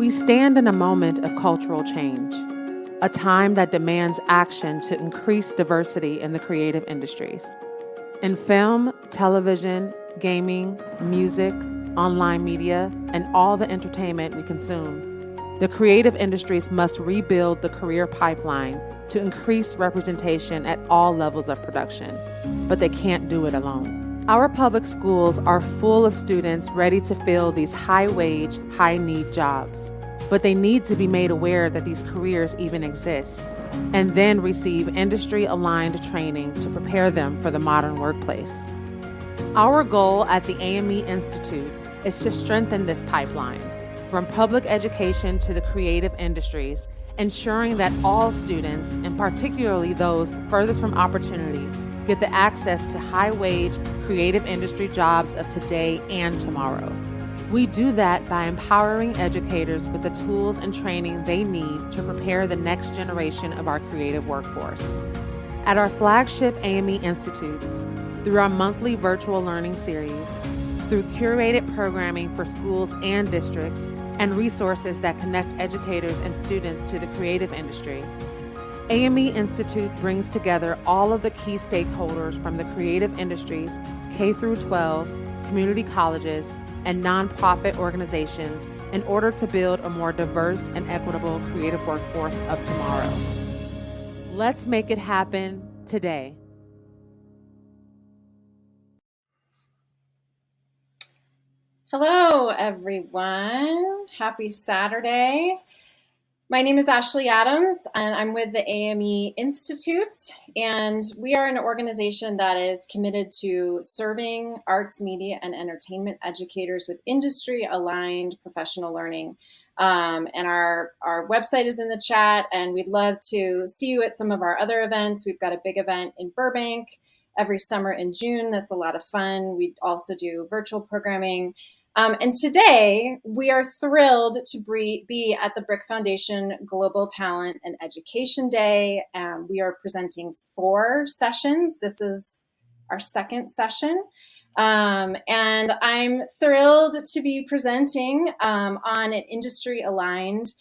We stand in a moment of cultural change, a time that demands action to increase diversity in the creative industries. In film, television, gaming, music, online media, and all the entertainment we consume, the creative industries must rebuild the career pipeline to increase representation at all levels of production, but they can't do it alone. Our public schools are full of students ready to fill these high-wage, high-need jobs, but they need to be made aware that these careers even exist, and then receive industry-aligned training to prepare them for the modern workplace. Our goal at the CA-AME Institute is to strengthen this pipeline, from public education to the creative industries, ensuring that all students, and particularly those furthest from opportunity, get the access to high-wage, creative industry jobs of today and tomorrow. We do that by empowering educators with the tools and training they need to prepare the next generation of our creative workforce. At our flagship CA-AME Institutes, through our monthly virtual learning series, through curated programming for schools and districts, and resources that connect educators and students to the creative industry, CA-AME Institute brings together all of the key stakeholders from the creative industries, K through 12, community colleges, and nonprofit organizations in order to build a more diverse and equitable creative workforce of tomorrow. Let's make it happen today. Hello, everyone. Happy Saturday. My name is Ashley Adams, and I'm with the CA-AME Institute, and we are an organization that is committed to serving arts, media, and entertainment educators with industry-aligned professional learning. And our website is in the chat, and we'd love to see you at some of our other events. We've got a big event in Burbank every summer in June. That's a lot of fun. We also do virtual programming. And today, we are thrilled to be at the Bric Foundation Global Talent and Education Day. We are presenting 4 sessions. This is our second session. And I'm thrilled to be presenting on an industry-aligned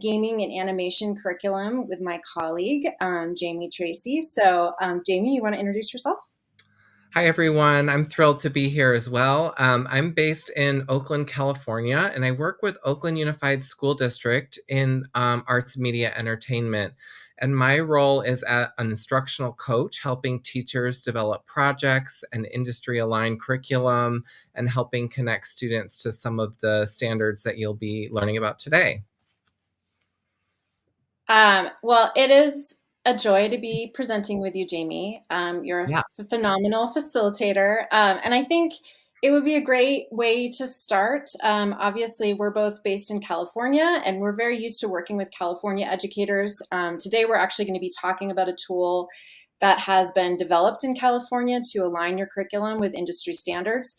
gaming and animation curriculum with my colleague, Jamie Tracy. So, Jamie, you want to introduce yourself? Hi, everyone. I'm thrilled to be here as well. I'm based in Oakland, California, and I work with Oakland Unified School District in arts, media, entertainment. And my role is an instructional coach, helping teachers develop projects and industry-aligned curriculum and helping connect students to some of the standards that you'll be learning about today. Well, it is a joy to be presenting with you, Jamie. You're a phenomenal facilitator. And I think it would be a great way to start. Obviously, we're both based in California, and we're very used to working with California educators. Today, we're actually going to be talking about a tool that has been developed in California to align your curriculum with industry standards.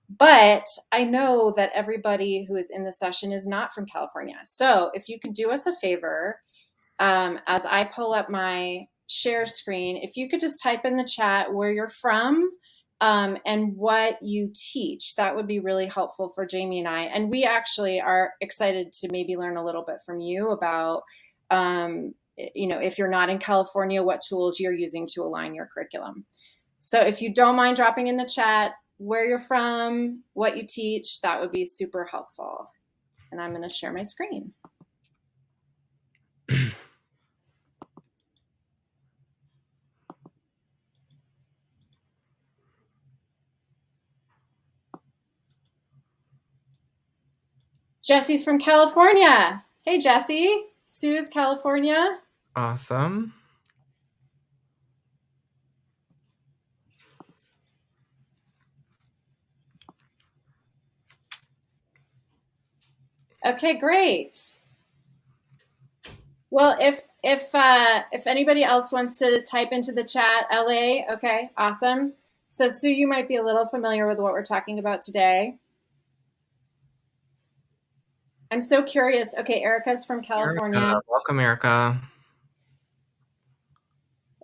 But I know that everybody who is in the session is not from California. So if you could do us a favor, as I pull up my share screen, if you could just type in the chat where you're from and what you teach, that would be really helpful for Jamie and I. And we actually are excited to maybe learn a little bit from you about, if you're not in California, what tools you're using to align your curriculum. So if you don't mind dropping in the chat where you're from, what you teach, that would be super helpful. And I'm going to share my screen. Jesse's from California. Hey, Jesse. Sue's California. Awesome. Okay, great. Well, if anybody else wants to type into the chat, LA, okay, awesome. So Sue, you might be a little familiar with what we're talking about today. I'm so curious. Okay, Erica's from California. Erica. Welcome, Erica.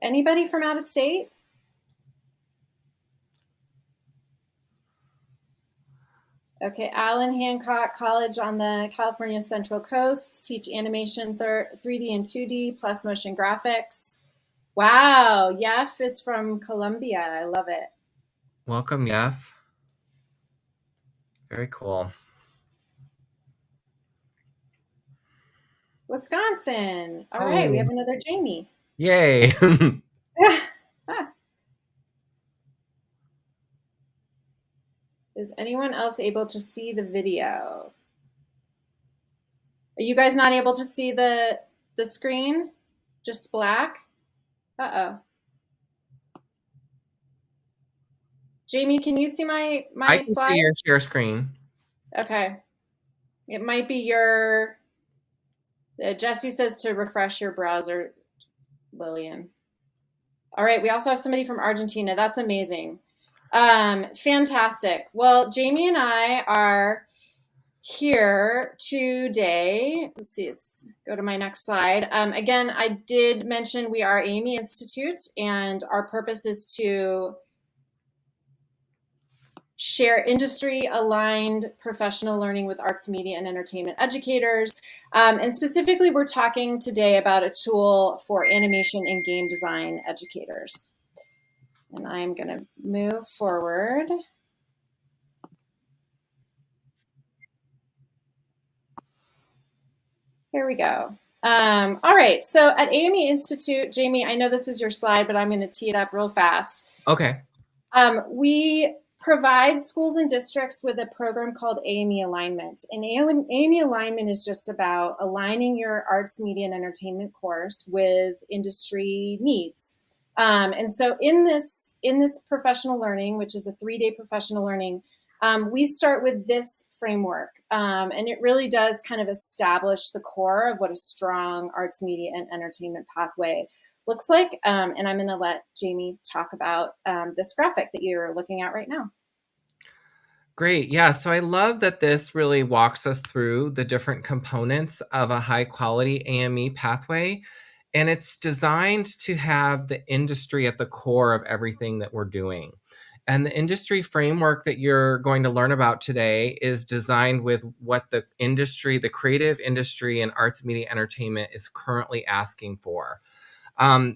Anybody from out of state? Okay, Allen Hancock College on the California Central Coast, teach animation 3D and 2D plus motion graphics. Wow, Yef is from Colombia. I love it. Welcome, Yef. Very cool. Wisconsin. All right, we have another Jamie. Yay. Is anyone else able to see the video? Are you guys not able to see the screen? Just black? Uh-oh. Jamie, can you see my I can slide? see your share screen. Okay. It might be your Jesse says to refresh your browser, Lillian. All right, we also have somebody from Argentina. That's amazing. Fantastic. Well, Jamie and I are here today. Let's see, let's go to my next slide. Again, I did mention we are AME Institute, and our purpose is to share industry-aligned professional learning with arts, media, and entertainment educators. And specifically, we're talking today about a tool for animation and game design educators. And I'm going to move forward. Here we go. All right, so at AME Institute, Jamie, I know this is your slide, but I'm going to tee it up real fast. Okay. We provide schools and districts with a program called AME Alignment. And AME Alignment is just about aligning your arts, media, and entertainment course with industry needs. And so in this professional learning, which is a 3-day professional learning, we start with this framework. And it really does kind of establish the core of what a strong arts, media, and entertainment pathway looks like. And I'm going to let Jamie talk about this graphic that you're looking at right now. Great. Yeah. So I love that this really walks us through the different components of a high quality AME pathway. And it's designed to have the industry at the core of everything that we're doing. And the industry framework that you're going to learn about today is designed with what the industry, the creative industry and arts, media, entertainment is currently asking for.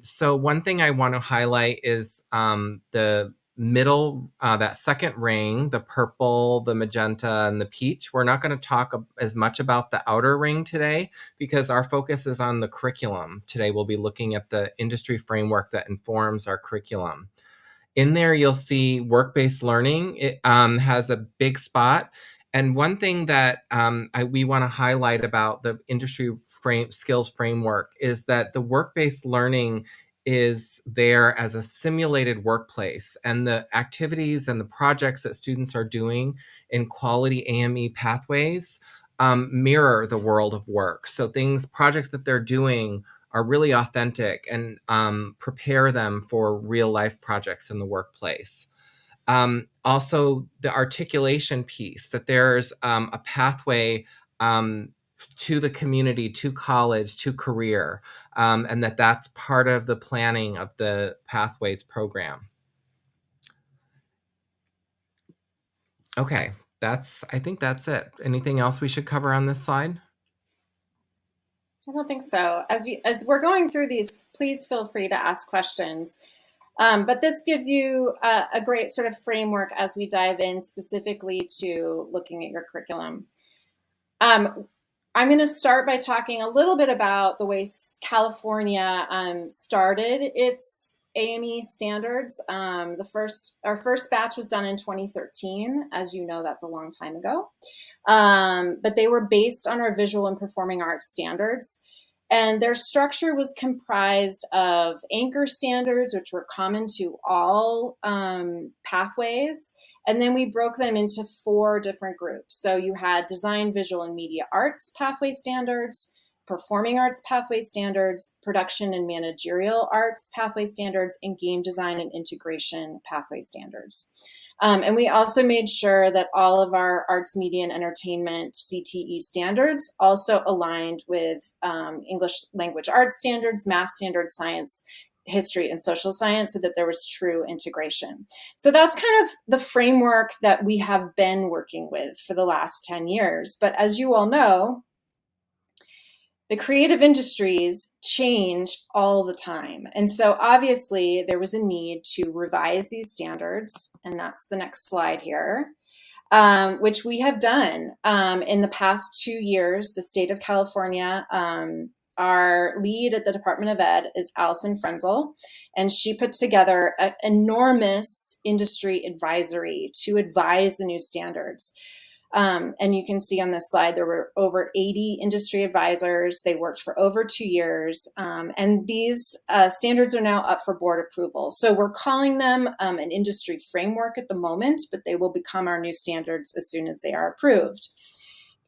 So one thing I want to highlight is the middle, that second ring, the purple, the magenta, and the peach. We're not going to talk as much about the outer ring today because our focus is on the curriculum. Today we'll be looking at the industry framework that informs our curriculum. In there, you'll see work-based learning. It has a big spot. And one thing that we want to highlight about the industry skills framework is that the work-based learning is there as a simulated workplace, and the activities and the projects that students are doing in quality AME pathways mirror the world of work. So projects that they're doing are really authentic and prepare them for real life projects in the workplace. Also, the articulation piece, that there's a pathway to the community, to college, to career, and that's part of the planning of the Pathways program. Okay, I think that's it. Anything else we should cover on this slide? I don't think so. As we're going through these, please feel free to ask questions. But this gives you a great sort of framework as we dive in specifically to looking at your curriculum. I'm going to start by talking a little bit about the way California started its AME standards. Our first batch was done in 2013. As you know, that's a long time ago. But they were based on our visual and performing arts standards. And their structure was comprised of anchor standards, which were common to all pathways. And then we broke them into 4 different groups. So you had design, visual, and media arts pathway standards, performing arts pathway standards, production and managerial arts pathway standards, and game design and integration pathway standards. And we also made sure that all of our arts, media, and entertainment CTE standards also aligned with English language arts standards, math standards, science, history and social science so that there was true integration. So that's kind of the framework that we have been working with for the last 10 years. But as you all know, the creative industries change all the time. And so obviously there was a need to revise these standards, and that's the next slide here, which we have done in the past 2 years. The state of California, our lead at the Department of Ed is Allison Frenzel, and she put together an enormous industry advisory to advise the new standards. And you can see on this slide, there were over 80 industry advisors. They worked for over 2 years. And these standards are now up for board approval. So we're calling them an industry framework at the moment, but they will become our new standards as soon as they are approved.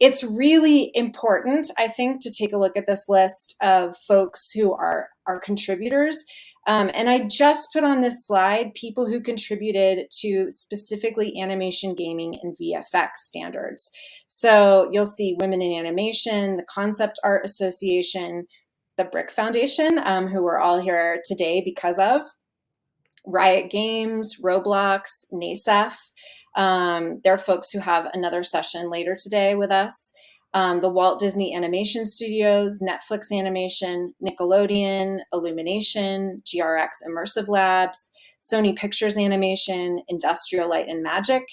It's really important, I think, to take a look at this list of folks who are our contributors. And I just put on this slide people who contributed to specifically animation, gaming, and VFX standards. So you'll see Women in Animation, the Concept Art Association, the Bric Foundation, who we're all here today because of, Riot Games, Roblox, NASEF. There are folks who have another session later today with us. The Walt Disney Animation Studios, Netflix Animation, Nickelodeon, Illumination, GRX Immersive Labs, Sony Pictures Animation, Industrial Light and Magic,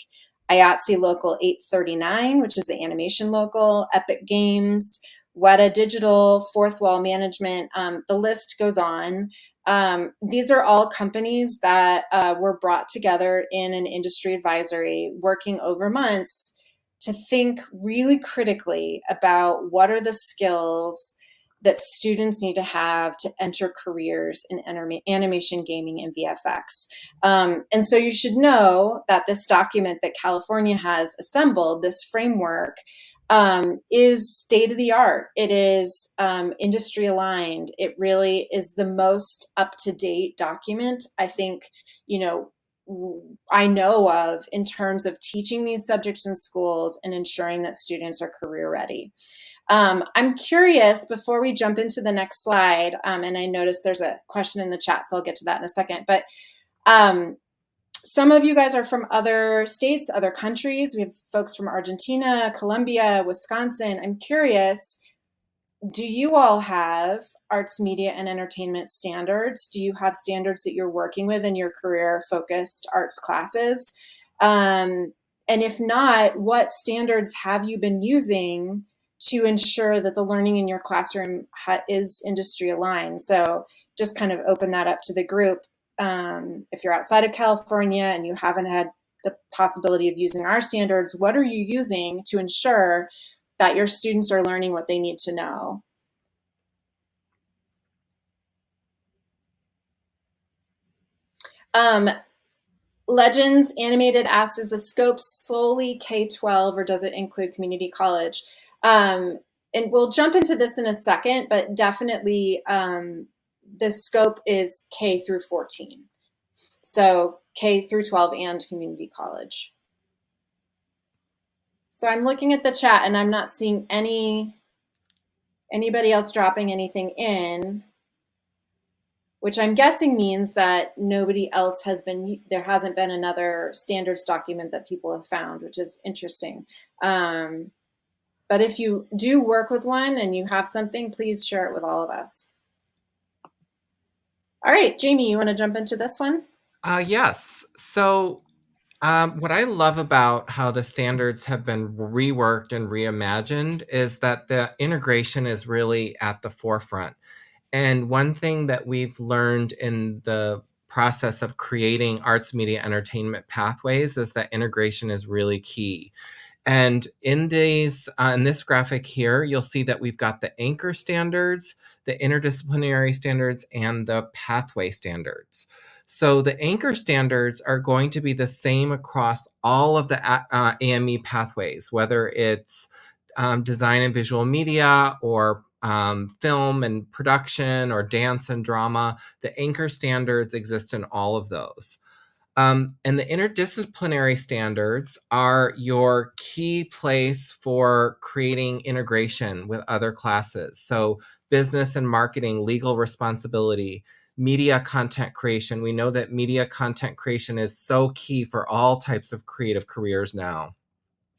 IATSE Local 839, which is the animation local, Epic Games, Weta Digital, Fourth Wall Management. The list goes on. These are all companies that were brought together in an industry advisory working over months to think really critically about what are the skills that students need to have to enter careers in animation, gaming, and VFX. And so you should know that this document that California has assembled, this framework, is state of the art. It is industry aligned. It really is the most up-to-date document, I think, I know of in terms of teaching these subjects in schools and ensuring that students are career ready. I'm curious, before we jump into the next slide, and I noticed there's a question in the chat, so I'll get to that in a second, but some of you guys are from other states, other countries. We have folks from Argentina, Colombia, Wisconsin. I'm curious, do you all have arts, media, and entertainment standards? Do you have standards that you're working with in your career-focused arts classes? And if not, what standards have you been using to ensure that the learning in your classroom is industry aligned? So just kind of open that up to the group. If you're outside of California and you haven't had the possibility of using our standards, what are you using to ensure that your students are learning what they need to know? Legends Animated asked, is the scope solely K-12 or does it include community college? And we'll jump into this in a second, but definitely the scope is K through 14. So K through 12 and community college. So I'm looking at the chat and I'm not seeing anybody else dropping anything in, which I'm guessing means that nobody else there hasn't been another standards document that people have found, which is interesting. But if you do work with one and you have something, please share it with all of us. All right, Jamie, you want to jump into this one? Yes. So what I love about how the standards have been reworked and reimagined is that the integration is really at the forefront. And one thing that we've learned in the process of creating arts, media, entertainment pathways is that integration is really key. And in this graphic here, you'll see that we've got the anchor standards, the interdisciplinary standards, and the pathway standards. So the anchor standards are going to be the same across all of the AME pathways, whether it's design and visual media or film and production or dance and drama. The anchor standards exist in all of those. And the interdisciplinary standards are your key place for creating integration with other classes. So business and marketing, legal responsibility, media content creation. We know that media content creation is so key for all types of creative careers now.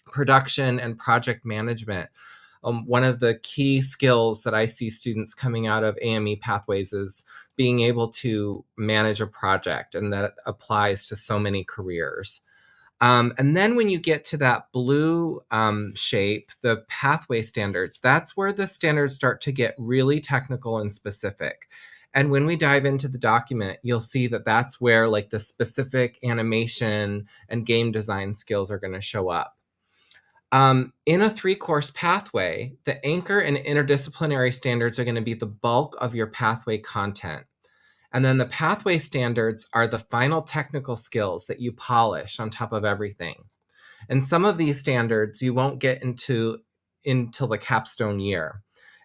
Production and project management. One of the key skills that I see students coming out of AME pathways is being able to manage a project, and that applies to so many careers. And then when you get to that blue shape, the pathway standards, that's where the standards start to get really technical and specific. And when we dive into the document, you'll see that that's where like the specific animation and game design skills are going to show up. In a 3-course pathway, the anchor and interdisciplinary standards are going to be the bulk of your pathway content. And then the pathway standards are the final technical skills that you polish on top of everything. And some of these standards you won't get into until the capstone year.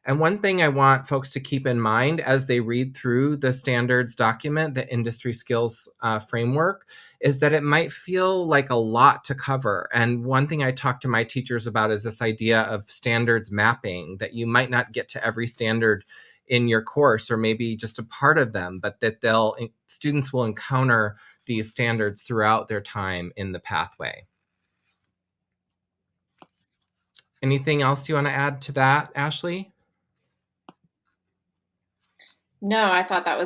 And one thing I want folks to keep in mind as they read through the standards document, the industry skills framework, is that it might feel like a lot to cover. And one thing I talk to my teachers about is this idea of standards mapping, that you might not get to every standard in your course, or maybe just a part of them, but that students will encounter these standards throughout their time in the pathway. Anything else you want to add to that, Ashley? No, I thought that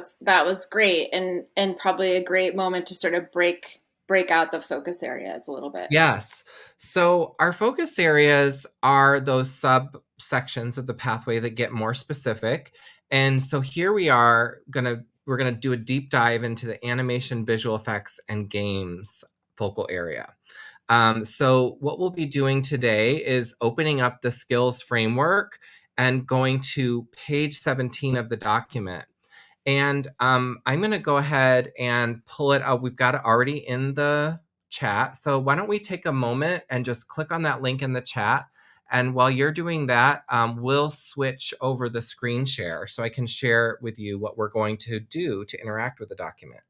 was great, and probably a great moment to sort of break out the focus areas a little bit. Yes. So our focus areas are those subsections of the pathway that get more specific. And so here we're going to do a deep dive into the animation, visual effects, and games focal area. So what we'll be doing today is opening up the skills framework and going to page 17 of the document. And I'm going to go ahead and pull it out. We've got it already in the chat. So why don't we take a moment and just click on that link in the chat. And while you're doing that, we'll switch over the screen share so I can share with you what we're going to do to interact with the document.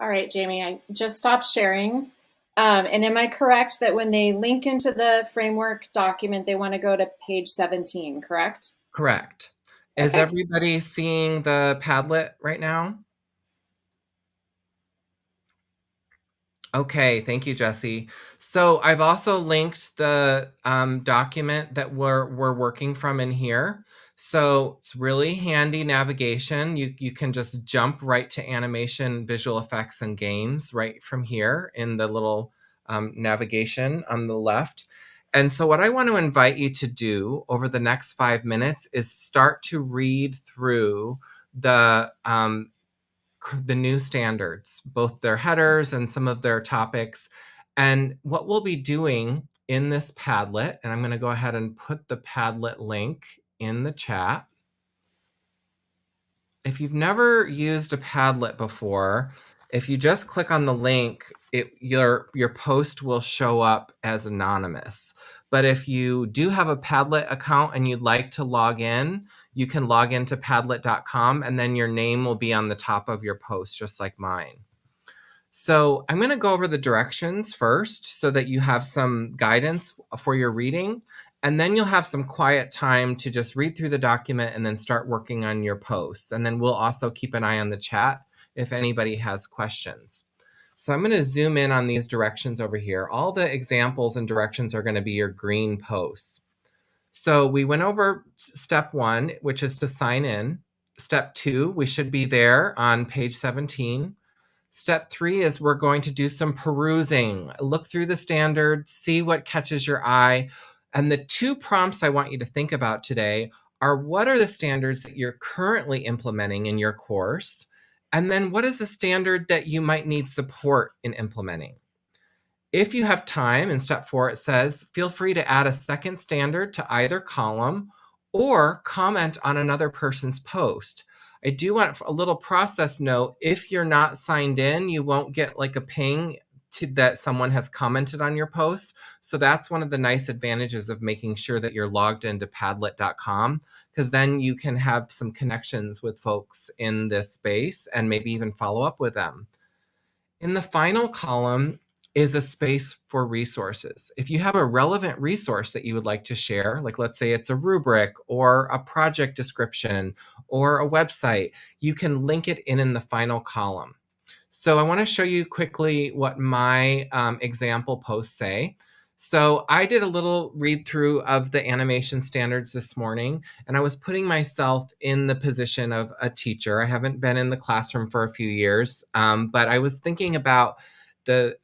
All right, Jamie, I just stopped sharing. And am I correct that when they link into the framework document, they want to go to page 17, correct? Correct. Is Okay. everybody seeing the Padlet right now? Okay, thank you, Jesse. So I've also linked the document that we're working from in here. So it's really handy navigation. You can just jump right to animation, visual effects, and games right from here in the little navigation on the left. And so what I want to invite you to do over the next 5 minutes is start to read through the new standards, both their headers and some of their topics. And what we'll be doing in this Padlet, and I'm going to go ahead and put the Padlet link in the chat. If you've never used a Padlet before, if you just click on the link, your post will show up as anonymous. But if you do have a Padlet account and you'd like to log in, you can log into padlet.com, and then your name will be on the top of your post, just like mine. So I'm going to go over the directions first so that you have some guidance for your reading, and then you'll have some quiet time to just read through the document and then start working on your posts. And then we'll also keep an eye on the chat if anybody has questions. So I'm going to zoom in on these directions over here. All the examples and directions are going to be your green posts. So we went over step 1, which is to sign in. Step 2, we should be there on page 17. Step 3 is we're going to do some perusing, look through the standards, see what catches your eye. And the 2 prompts I want you to think about today are, what are the standards that you're currently implementing in your course? And then what is a standard that you might need support in implementing? If you have time, in step 4, it says, feel free to add a second standard to either column or comment on another person's post. I do want a little process note. If you're not signed in, you won't get like a ping that someone has commented on your post. So that's one of the nice advantages of making sure that you're logged into padlet.com, because then you can have some connections with folks in this space and maybe even follow up with them. In the final column, is a space for resources. If you have a relevant resource that you would like to share, like let's say it's a rubric or a project description or a website, you can link it in the final column. So I want to show you quickly what my example posts say. So I did a little read through of the animation standards this morning, and I was putting myself in the position of a teacher. I haven't been in the classroom for a few years, but I was thinking about the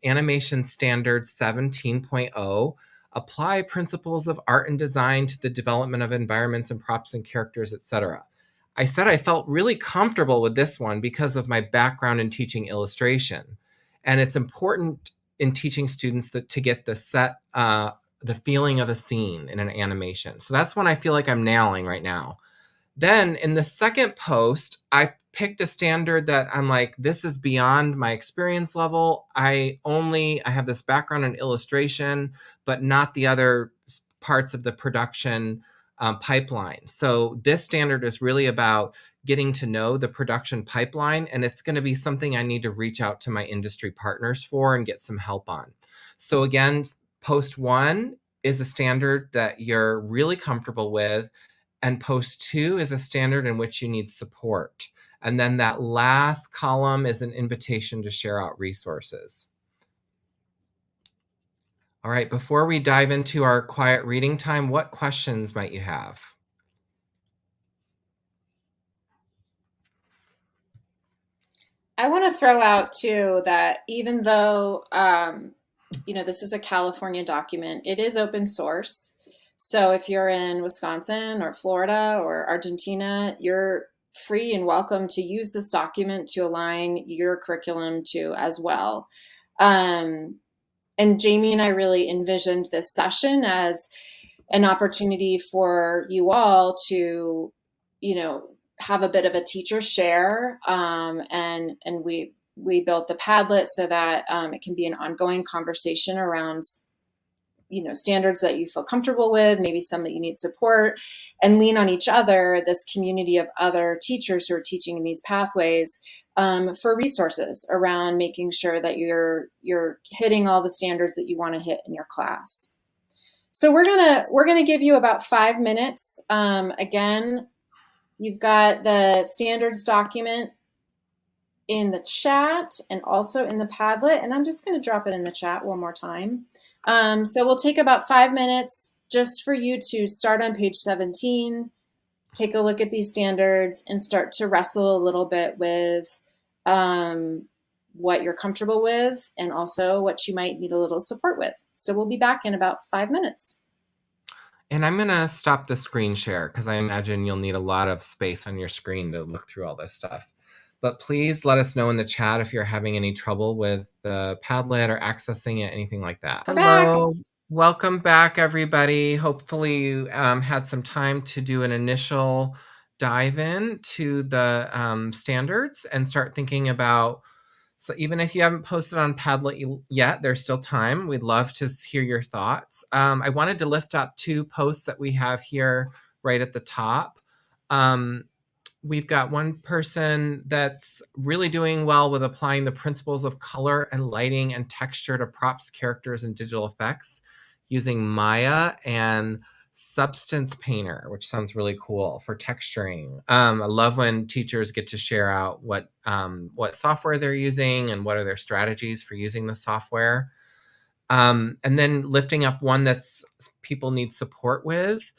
animation standard 17.0, apply principles of art and design to the development of environments and props and characters, etc. I said I felt really comfortable with this one because of my background in teaching illustration. And it's important in teaching students to get the feeling of a scene in an animation. So that's one I feel like I'm nailing right now. Then in the second post, I picked a standard that I'm like, this is beyond my experience level. I have this background in illustration, but not the other parts of the production pipeline. So this standard is really about getting to know the production pipeline, and it's going to be something I need to reach out to my industry partners for and get some help on. So again, post 1 is a standard that you're really comfortable with, and post 2 is a standard in which you need support. And then that last column is an invitation to share out resources. All right, before we dive into our quiet reading time, what questions might you have? I want to throw out too that even though this is a California document, it is open source. So if you're in Wisconsin or Florida or Argentina, you're free and welcome to use this document to align your curriculum to as well. And Jamie and I really envisioned this session as an opportunity for you all to, have a bit of a teacher share, and we built the Padlet so that it can be an ongoing conversation around standards that you feel comfortable with, maybe some that you need support, and lean on each other, this community of other teachers who are teaching in these pathways, for resources around making sure that you're hitting all the standards that you want to hit in your class. So we're gonna give you about 5 minutes. Again, you've got the standards document in the chat and also in the Padlet, and I'm just going to drop it in the chat one more time. So we'll take about 5 minutes just for you to start on page 17, take a look at these standards, and start to wrestle a little bit with what you're comfortable with and also what you might need a little support with. So we'll be back in about 5 minutes. And I'm going to stop the screen share because I imagine you'll need a lot of space on your screen to look through all this stuff. But please let us know in the chat if you're having any trouble with the Padlet or accessing it, anything like that. We're Hello. back. Welcome back, everybody. Hopefully you had some time to do an initial dive in to the standards and start thinking about. So even if you haven't posted on Padlet yet, there's still time. We'd love to hear your thoughts. I wanted to lift up 2 posts that we have here right at the top. We've got one person that's really doing well with applying the principles of color and lighting and texture to props, characters, and digital effects using Maya and Substance Painter, which sounds really cool for texturing. I love when teachers get to share out what software they're using and what are their strategies for using the software. And then lifting up one that's people need support with.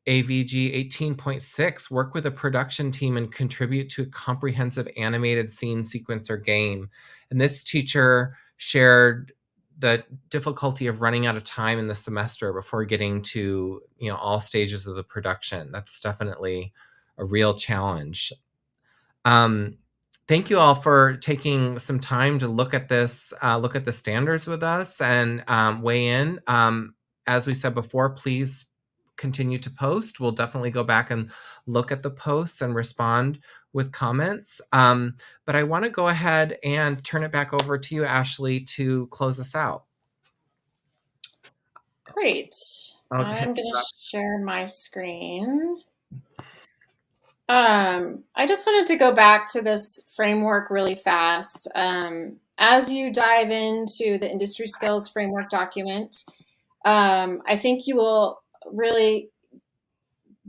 AVG 18.6, work with a production team and contribute to a comprehensive animated scene, sequence, or game. And this teacher shared the difficulty of running out of time in the semester before getting to all stages of the production. That's definitely a real challenge. Thank you all for taking some time to look at this, look at the standards with us and weigh in. As we said before, please continue to post. We'll definitely go back and look at the posts and respond with comments. But I want to go ahead and turn it back over to you, Ashley, to close us out. Great. I'm going to share my screen. I just wanted to go back to this framework really fast. As you dive into the industry skills framework document, I think you will really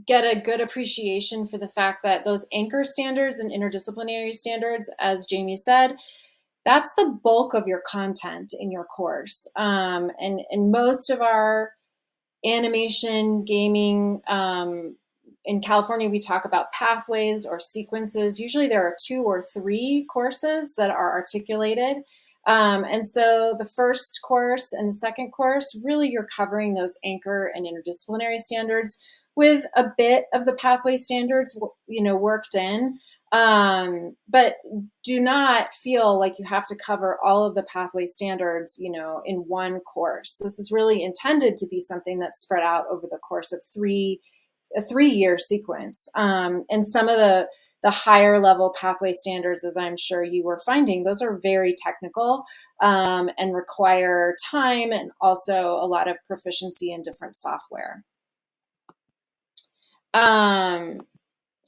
get a good appreciation for the fact that those anchor standards and interdisciplinary standards, as Jamie said, that's the bulk of your content in your course. And most of our animation, gaming, in California, we talk about pathways or sequences. Usually there are 2 or 3 courses that are articulated. And so the first course and the second course, really you're covering those anchor and interdisciplinary standards with a bit of the pathway standards, worked in. But do not feel like you have to cover all of the pathway standards, in one course. This is really intended to be something that's spread out over the course of a 3-year sequence. And some of the higher level pathway standards, as I'm sure you were finding, those are very technical, and require time and also a lot of proficiency in different software.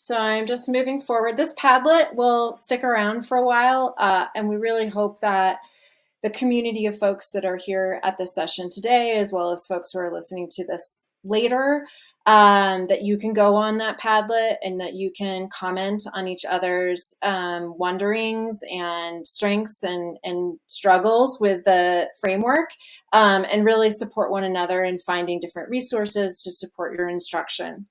So I'm just moving forward. This Padlet will stick around for a while, and we really hope that the community of folks that are here at this session today, as well as folks who are listening to this later, that you can go on that Padlet and that you can comment on each other's wonderings and strengths and struggles with the framework, and really support one another in finding different resources to support your instruction.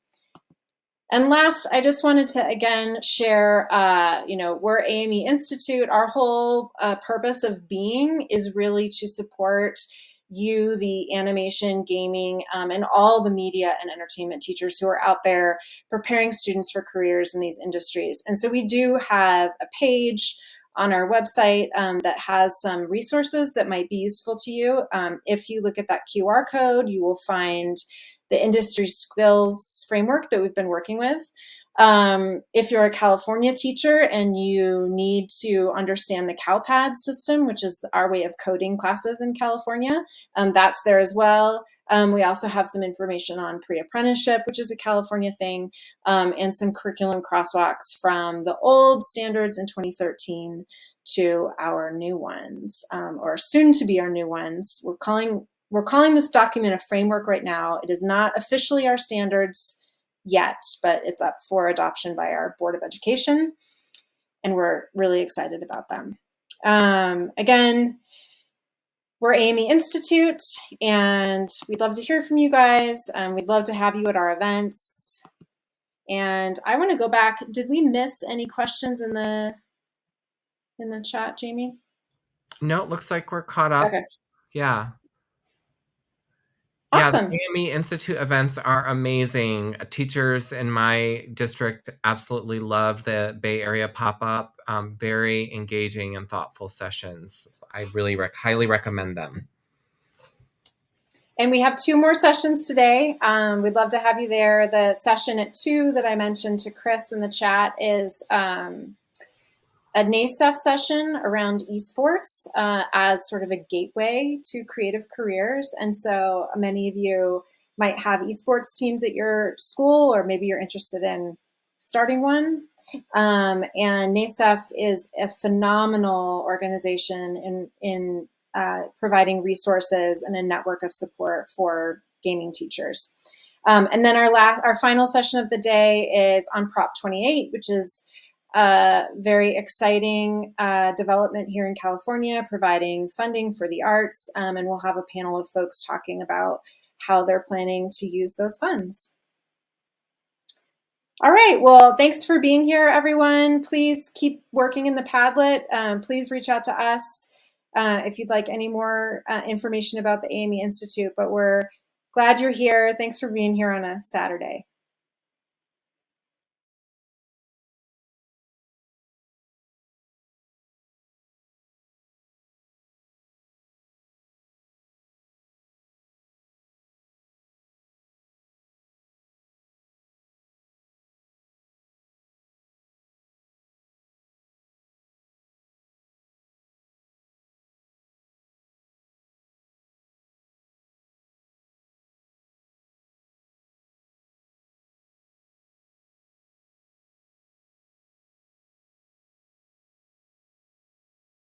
And last, I just wanted to again share, we're AME Institute. Our whole purpose of being is really to support you, the animation, gaming, and all the media and entertainment teachers who are out there preparing students for careers in these industries. And so we do have a page on our website that has some resources that might be useful to you. If you look at that QR code, you will find the industry skills framework that we've been working with. If you're a California teacher and you need to understand the CalPad system, which is our way of coding classes in California, that's there as well. We also have some information on pre-apprenticeship, which is a California thing, and some curriculum crosswalks from the old standards in 2013 to our new ones, or soon to be our new ones. We're calling this document a framework right now. It is not officially our standards yet, but it's up for adoption by our Board of Education, and we're really excited about them. Again, we're AME Institute, and we'd love to hear from you guys. We'd love to have you at our events. And I want to go back. Did we miss any questions in the chat, Jamie? No, it looks like we're caught up. Okay. Yeah. Awesome. Yeah, the CA-AME Institute events are amazing. Teachers in my district absolutely love the Bay Area pop-up. Very engaging and thoughtful sessions. I really highly recommend them. And we have 2 more sessions today. We'd love to have you there. The session at 2 that I mentioned to Chris in the chat is a NASEF session around esports as sort of a gateway to creative careers. And so many of you might have esports teams at your school, or maybe you're interested in starting one. And NASEF is a phenomenal organization in providing resources and a network of support for gaming teachers. And then our final session of the day is on Prop 28, which is very exciting development here in California, providing funding for the arts, and we'll have a panel of folks talking about how they're planning to use those funds. All right, well, thanks for being here, everyone. Please keep working in the Padlet. Please reach out to us if you'd like any more information about the AME Institute, but we're glad you're here. Thanks for being here on a Saturday.